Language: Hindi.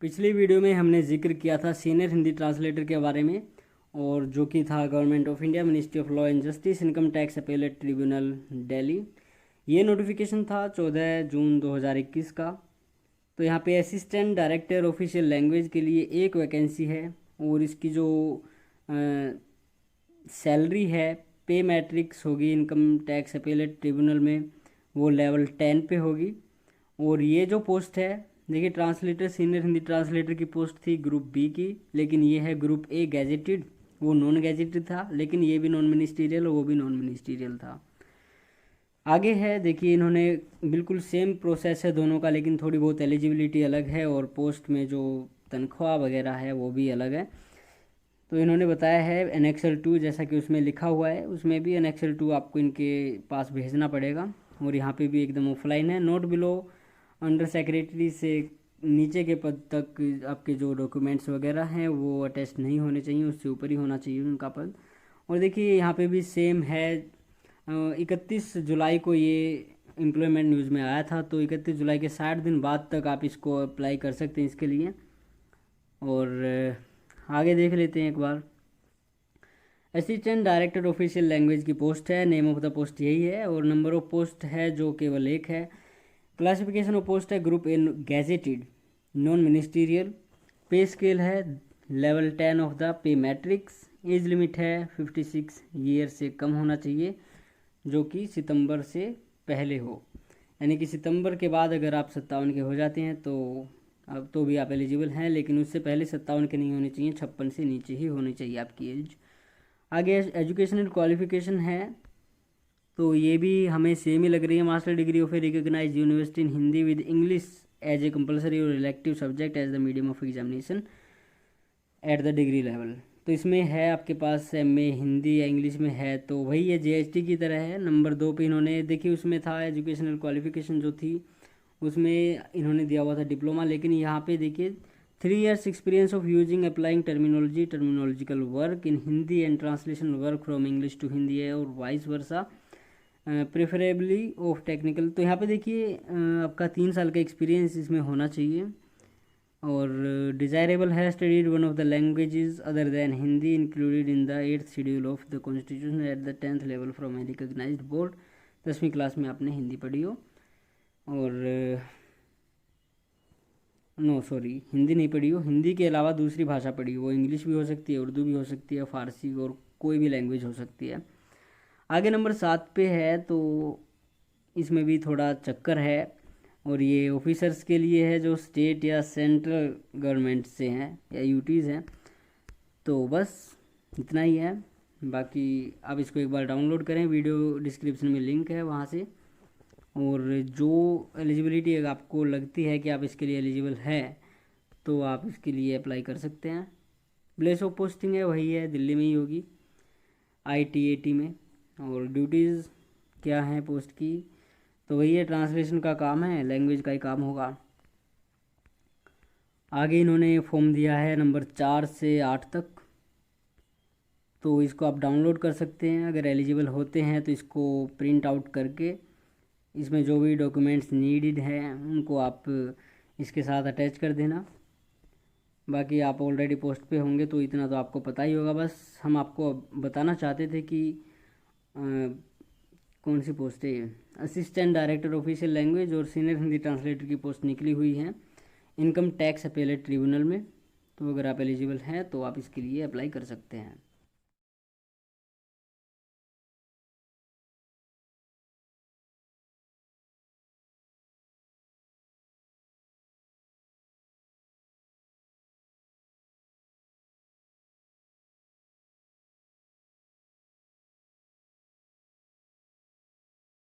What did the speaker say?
पिछली वीडियो में हमने जिक्र किया था सीनियर हिंदी ट्रांसलेटर के बारे में, और जो कि था government of India, ministry of law and justice, income tax appellate tribunal, Delhi. ये नोटिफिकेशन था 14 जून 2021 का। तो यहाँ पे असिस्टेंट डायरेक्टर ऑफिशियल लैंग्वेज के लिए एक वैकेंसी है, और इसकी जो सैलरी है, पे मैट्रिक्स होगी इनकम टैक्स अपीलेट ट्रिब्यूनल में, वो लेवल 10 पे होगी। और ये जो पोस्ट है, देखिए, ट्रांसलेटर, सीनियर हिंदी ट्रांसलेटर की पोस्ट थी ग्रुप बी की, लेकिन ये है ग्रुप ए गैजेटेड, वो नॉन गैजेटेड था, लेकिन ये भी नॉन मिनिस्टीरियल और वो भी नॉन मिनिस्टीरियल था। आगे है, देखिए, इन्होंने बिल्कुल सेम प्रोसेस है दोनों का, लेकिन थोड़ी बहुत एलिजिबिलिटी अलग है और पोस्ट में जो तनख्वाह वगैरह है वो भी अलग है। तो इन्होंने बताया है एनेक्सल 2, जैसा कि उसमें लिखा हुआ है, उसमें भी एनेक्सल 2 आपको इनके पास भेजना पड़ेगा। और यहाँ पे भी एकदम ऑफलाइन है। नोट बिलो अंडर सेक्रेटरी से नीचे के पद तक आपके जो डॉक्यूमेंट्स वगैरह हैं वो अटैच नहीं होने चाहिए, उससे ऊपर ही होना चाहिए उनका पद। और देखिए, यहाँ पे भी सेम है। 31 जुलाई को ये एम्प्लॉयमेंट न्यूज़ में आया था, तो 31 जुलाई के 60 दिन बाद तक आप इसको अप्लाई कर सकते हैं इसके लिए। और आगे देख लेते हैं एक बार। असिस्टेंट डायरेक्टर ऑफिशियल लैंग्वेज की पोस्ट है, नेम ऑफ द पोस्ट यही है, और नंबर ऑफ पोस्ट है जो केवल एक है। क्लासिफिकेशन ऑफ पोस्ट है group A gazetted, non ministerial. Pay scale है level 10 of the pay matrix. Age limit है 56 ईयर से कम होना चाहिए, जो कि सितंबर से पहले हो, यानी कि सितंबर के बाद अगर आप 57 के हो जाते हैं तो अब तो भी आप एलिजिबल हैं, लेकिन उससे पहले 57 के नहीं होने चाहिए, 56 से नीचे ही होनी चाहिए आपकी एज। आगे एजुकेशनल क्वालिफिकेशन है, तो ये भी हमें सेम ही लग रही है। Master degree of a recognised university in Hindi with English as a compulsory और elective subject as the medium of examination at the degree level. तो इसमें है आपके पास एमए हिंदी या इंग्लिश में है, तो वही है, जीएसटी की तरह है। नंबर 2 पे इन्होंने, देखिए, उसमें था एजुकेशनल क्वालिफिकेशन जो थी उसमें इन्होंने दिया हुआ था डिप्लोमा, लेकिन यहाँ पे देखिए 3 years experience of using applying terminological work in Hindi and translation work from English to Hindi है, और vice versa, preferably of technical. तो यहाँ पे देखिए आपका 3 साल का एक्सपीरियंस इसमें होना चाहिए। और डिज़ायरेबल है studied one of the languages other than Hindi included in the 8th schedule of the constitution at the 10th level from a recognised board. 10वीं क्लास में आपने हिंदी पढ़ी हो, और नो सॉरी, हिंदी नहीं पढ़ी हो, हिंदी के अलावा दूसरी भाषा पढ़ी हो, वो इंग्लिश भी हो सकती है, उर्दू भी हो सकती है, फारसी, और कोई भी लैंग्वेज हो सकती है। आगे नंबर 7 पे है, तो इसमें भी थोड़ा चक्कर है, और ये ऑफिसर्स के लिए है जो स्टेट या सेंट्रल गवर्नमेंट से हैं या यूटीज़ हैं। तो बस इतना ही है। बाकी आप इसको एक बार डाउनलोड करें, वीडियो डिस्क्रिप्शन में लिंक है वहाँ से। और जो एलिजिबिलिटी आपको लगती है कि आप इसके लिए एलिजिबल है, तो आप इसके लिए अप्लाई कर सकते हैं। प्लेस ऑफ पोस्टिंग है वही है, दिल्ली में ही होगी, ITAT में। और ड्यूटीज़ क्या है पोस्ट की, तो वही है, ट्रांसलेशन का काम है, लैंग्वेज का ही काम होगा। आगे इन्होंने फॉर्म दिया है नंबर 4 से 8 तक, तो इसको आप डाउनलोड कर सकते हैं। अगर एलिजिबल होते हैं तो इसको प्रिंट आउट करके इसमें जो भी डॉक्यूमेंट्स नीडेड हैं उनको आप इसके साथ अटैच कर देना। बाकी आप ऑलरेडी पोस्ट पे होंगे तो इतना तो आपको पता ही होगा। बस हम आपको बताना चाहते थे कि कौन सी पोस्ट है, असिस्टेंट डायरेक्टर ऑफिशियल लैंग्वेज और सीनियर हिंदी ट्रांसलेटर की पोस्ट निकली हुई है इनकम टैक्स अपीलेट ट्रिब्यूनल में। तो अगर आप एलिजिबल हैं तो आप इसके लिए अप्लाई कर सकते हैं।